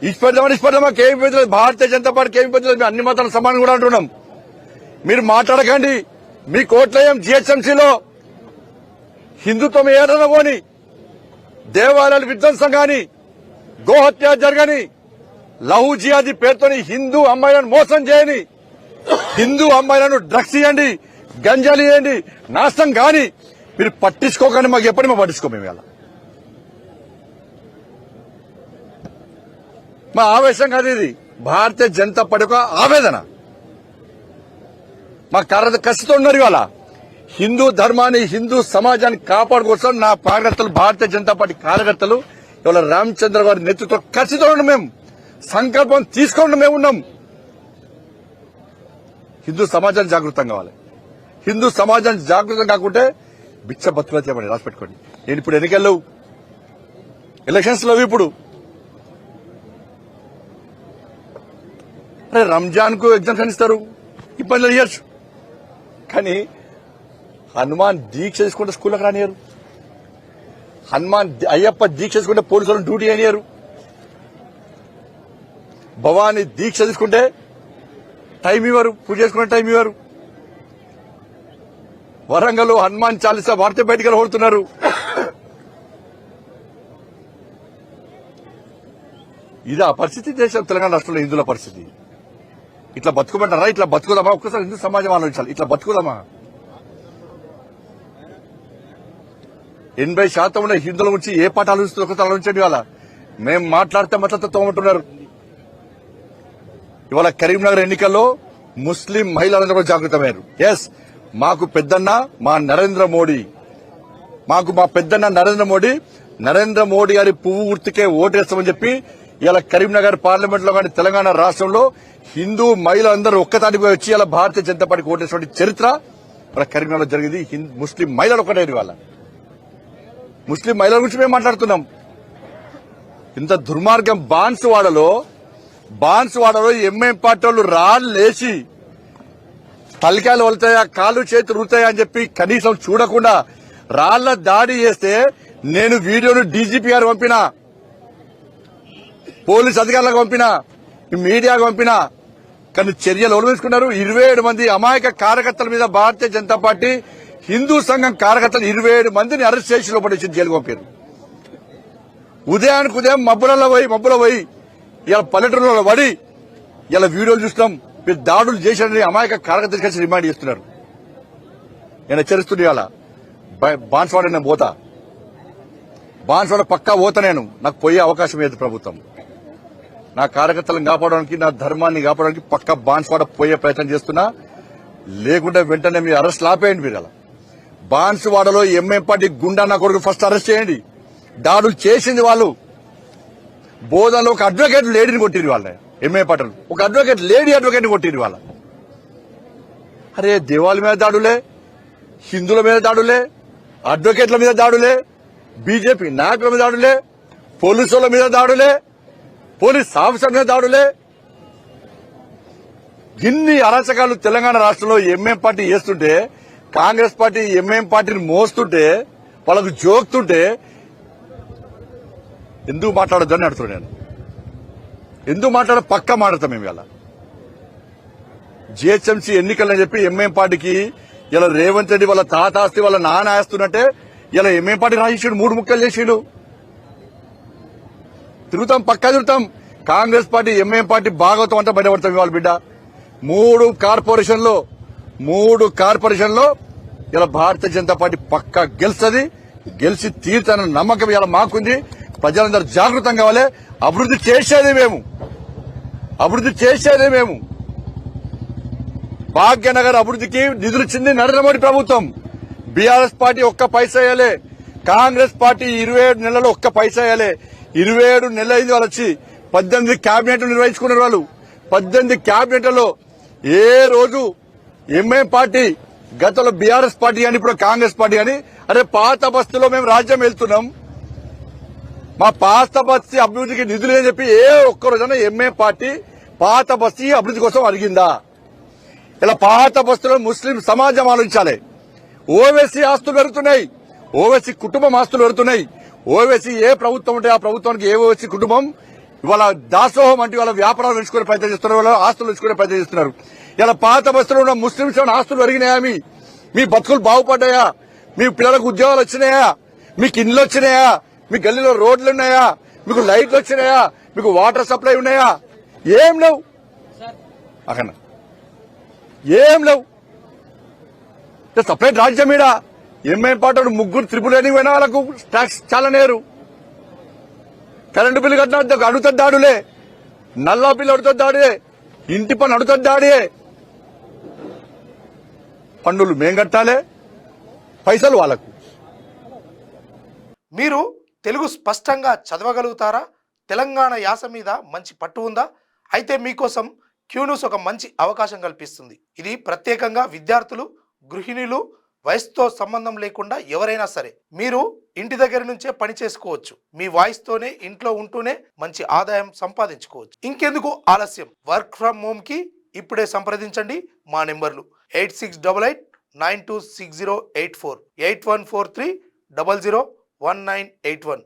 ఇష్టపడదామా KV పెద్దలేదు, Bharatiya Janata party KV పెద్దలేదు, అన్ని మతాలకు సమానం కూడా అంటున్నాం. మీరు మాట్లాడకండి. మీ కోట్లయం జిహెచ్ఎంసీలో హిందుత్వం ఏదైనా పోని, దేవాలయాల విధ్వంసం గాని, గోహత్య జరగని, లహు జిహాదీ పేరుతోని హిందూ అమ్మాయిలను మోసం చేయని, హిందూ అమ్మాయిలను డ్రగ్స్ ఇవ్వండి, గంజాలు ఇవ్వండి, నాశనం కాని మీరు పట్టించుకోకండి. మాకు ఎప్పటి మేము పట్టించుకో. మేము ఇలా మా ఆవేశం కాదు, ఇది భారతీయ జనతా పార్టీ యొక్క ఆవేదన. మా కసితో ఉన్నారు. ఇవాళ హిందూ ధర్మాన్ని, హిందూ సమాజాన్ని కాపాడుకోసం నా కార్యకర్తలు, భారతీయ జనతా పార్టీ కార్యకర్తలు ఇవాళ రామచంద్ర గారి నేతృత్వం కసితో ఉన్నాం. మేము సంకల్పం తీసుకోండి. మేము ఉన్నాం. హిందూ సమాజాన్ని జాగృతం కావాలి. హిందూ సమాజాన్ని జాగృతం కాకుంటే బిచ్చ బతుకులు చేయమని రాసి పెట్టుకోండి. నేను ఇప్పుడు ఎన్నికల్లో ఎలక్షన్స్ లో ఇప్పుడు రంజాన్ కు ఎగ్జామ్షన్ ఇస్తారు, ఇబ్బందులు ఇవ్వచ్చు. కానీ హనుమాన్ దీక్ష చేసుకుంటే స్కూళ్ళకి రానియరు. అయ్యప్ప దీక్ష చేసుకుంటే పోలీసులను డ్యూటీ అయినారు. భవానీ దీక్ష తీసుకుంటే టైం ఇవ్వరు, పూజ చేసుకునే టైం ఇవ్వరు. వరంగల్ హనుమాన్ చాలీసా వార్త బయటికి కొడుతున్నారు. ఇదా పరిస్థితి దేశం తెలంగాణ రాష్ట్రంలో హిందువుల పరిస్థితి. ఇట్లా బతుకుమంటారా? ఇట్లా బతుకుదామా? ఒక్కసారి హిందూ సమాజం ఆలోచించాలి. ఇట్లా బతుకుదామా? 80% ఉన్న హిందువుల గురించి ఏ పాట ఆలోచిస్తుంది ఒకసారి ఆలోచించండి. ఇవాళ మేము మాట్లాడితే మతలతో తోమంటున్నారు. ఇవాళ కరీంనగర్ ఎన్నికల్లో ముస్లిం మహిళలందరూ జాగృతమయ్యారు. ఎస్, మాకు పెద్దన్న మా నరేంద్ర మోడీ, మా పెద్దన్న నరేంద్ర మోడీ గారి పువ్వు గుర్తుకే ఓటేస్తామని చెప్పి ఇలా కరీంనగర్ పార్లమెంట్ లో కానీ తెలంగాణ రాష్ట్రంలో హిందూ మహిళలందరూ ఒక్కతాటిపై వచ్చి ఇలా భారతీయ జనతా పార్టీకి ఓటేసిన చరిత్ర మన కరీంనగర్లో జరిగింది. ముస్లిం మహిళలు ఒకటే. వాళ్ళ ముస్లిం మహిళల గురించి మేము మాట్లాడుతున్నాం. ఇంత దుర్మార్గం బాన్సువాడలో ఎంఐఎం పార్టీ వాళ్ళు రాళ్ళు లేచి తలకాయలు వలుతాయా, కాళ్ళు చేతులు ఉరుతాయా అని చెప్పి కనీసం చూడకుండా రాళ్ల దాడి చేస్తే నేను వీడియోను డీజీపీ గారు పంపినా, పోలీస్ అధికారులకు పంపినా, మీడియాకు పంపినా. కానీ చర్యలు ఎవరు తీసుకున్నారు? 27 మంది అమాయక కార్యకర్తల మీద భారతీయ జనతా పార్టీ హిందూ సంఘం కార్యకర్తలు 27 మందిని అరెస్ట్ చేసి లోపలించి జైలుకు పంపారు. ఉదయానికి ఉదయం మబ్బులలో పోయి ఇలా పల్లెటూరులో పడి ఇలా వీడియోలు చూస్తున్నాం. మీరు దాడులు చేశారని అమాయక కార్యకర్తలు కలిసి రిమాండ్ చేస్తున్నారు. నేను హెచ్చరిస్తుంది. ఇవాళ బాన్స్వాడ నేను పోతా, బాన్స్వాడ పక్కా పోతా. నాకు పోయే అవకాశం లేదు ప్రభుత్వం. నా కార్యకర్తలను కాపాడడానికి, నా ధర్మాన్ని కాపాడడానికి పక్కా బాన్స్వాడ పోయే ప్రయత్నం చేస్తున్నా. లేకుంటే వెంటనే మీరు అరెస్ట్ ఆపేయండి. మీరు అలా బాన్స్వాడలో ఎంఐఎం పార్టీ గుండా నా కొడుకు ఫస్ట్ అరెస్ట్ చేయండి. దాడులు చేసింది వాళ్ళు. బోధనలో ఒక అడ్వకేట్ లేడీని కొట్టిరు వాళ్ళ ఎంఐఎం పార్టీలు. ఒక లేడీ అడ్వకేట్ని కొట్టిరు వాళ్ళ. అరే, దేవాల మీద దాడులే, హిందువుల మీద దాడులే, అడ్వకేట్ల మీద దాడులే, బీజేపీ నాయకుల మీద దాడులే, పోలీసుల మీద దాడులే, పోలీస్ ఆఫీసర్ మీద దాడులే. ఇన్ని అరాచకాలు తెలంగాణ రాష్ట్రంలో ఎంఐఎం పార్టీ చేస్తుంటే, కాంగ్రెస్ పార్టీ ఎంఐఎం పార్టీని మోస్తుంటే, వాళ్ళకు జోక్తుంటే ఎందుకు మాట్లాడొద్దని అడుగుతున్నాను నేను. ఎందుకు పక్కా మాట్లాడతాం మేము. ఇలా జిహెచ్ఎంసీ ఎన్నికలని చెప్పి ఎంఐఎం పార్టీకి ఇలా రేవంత్ రెడ్డి వాళ్ళ తాత ఆస్తి వాళ్ళ నాన్న ఆస్తున్నట్టే ఇలా ఎంఐఎం పార్టీ రాయించాడు, 3 ముక్కలు చేసాడు. పక్కా తిరుగుతాం. Congress party MIM party Bhagavatam అంతా బయటపడతాం. ఇవాళ బిడ్డ 3 కార్పొరేషన్లో ఇలా భారతీయ జనతా పార్టీ పక్కా గెలుస్తుంది. గెలిచి తీరుతానన్న నమ్మకం ఇలా మాకుంది. ప్రజలందరూ జాగృతం కావాలి. అభివృద్ధి చేసేదే మేము. భాగ్యనగర్ అభివృద్ధికి నిధులు ఇచ్చింది నరేంద్ర మోడీ ప్రభుత్వం. బీఆర్ఎస్ పార్టీ ఒక్క పైసా వేయలే. కాంగ్రెస్ పార్టీ 27 నెలల్లో ఒక్క పైసా వేయలే. 27 నెలలు అయింది వాళ్ళు వచ్చి. 18 క్యాబినెట్లు నిర్వహించుకున్నారు వాళ్ళు. 18 క్యాబినెట్లలో ఏ రోజు ఎంఐఎం పార్టీ, గతంలో బీఆర్ఎస్ పార్టీ అని, ఇప్పుడు కాంగ్రెస్ పార్టీ అని, అరే పాత బస్తీలో మేము రాజ్యం వెళ్తున్నాం, మా పాత బస్తీ అభివృద్ధికి నిధులు అని చెప్పి ఏ ఒక్కరోజైనా ఎంఐఎం పార్టీ పాత బస్తీ అభివృద్ధి కోసం అడిగిందా? ఇలా పాత బస్తీలో ముస్లిం సమాజం ఆలోచించాలి. ఓవైసీ ఆస్తులు పెరుగుతున్నాయి, ఓవైసీ కుటుంబం ఆస్తులు పెరుగుతున్నాయి. ఓవైసీ ఏ ప్రభుత్వం ఉంటే ఆ ప్రభుత్వానికి ఓవైసీ కుటుంబం ఇవాళ దాసోహం అంటే వాళ్ళ వ్యాపారాలు పెంచుకునే ప్రయత్నం చేస్తున్నారు, వాళ్ళ ఆస్తులు పెంచుకునే ప్రయత్నం చేస్తున్నారు. ఇలా పాత బస్తీలో ఉన్న ముస్లింస్ ఆస్తులు పెరిగినాయా? మీ బతుకులు బాగుపడ్డాయా? మీ పిల్లలకు ఉద్యోగాలు వచ్చినాయా? మీకు ఇండ్లు వచ్చినాయా? మీ గల్లీలో రోడ్లు ఉన్నాయా? మీకు లైట్లు వచ్చినాయా? మీకు వాటర్ సప్లై ఉన్నాయా? ఏం లేవు. అక్కడ ఏం లేవు. సపరేట్ రాజ్యం మీద ఎంఏం పాటు ముగ్గురు త్రిపులేని పోయిన వాళ్ళకు ట్యాక్స్ చాలా నేరు. కరెంటు బిల్లు కట్టిన అడుగుతుంది దాడులే, నల్లా బిల్లు అడుగుతుంది దాడే, ఇంటి పని అడుగుతుంది దాడే. పన్నులు మేం కట్టాలే, పైసలు వాళ్ళకు. మీరు తెలుగు స్పష్టంగా చదవగలుగుతారా? తెలంగాణ యాస మీద మంచి పట్టు ఉందా? అయితే మీకోసం క్యూన్యూస్ ఒక మంచి అవకాశం కల్పిస్తుంది. ఇది ప్రత్యేకంగా విద్యార్థులు, గృహిణులు, వయసుతో సంబంధం లేకుండా ఎవరైనా సరే మీరు ఇంటి దగ్గర నుంచే పని చేసుకోవచ్చు. మీ వాయిస్తోనే ఇంట్లో ఉంటూనే మంచి ఆదాయం సంపాదించుకోవచ్చు. ఇంకెందుకు ఆలస్యం? వర్క్ ఫ్రమ్ హోమ్ కి ఇప్పుడే సంప్రదించండి. మా నెంబర్లు 8688926084, 8143001981.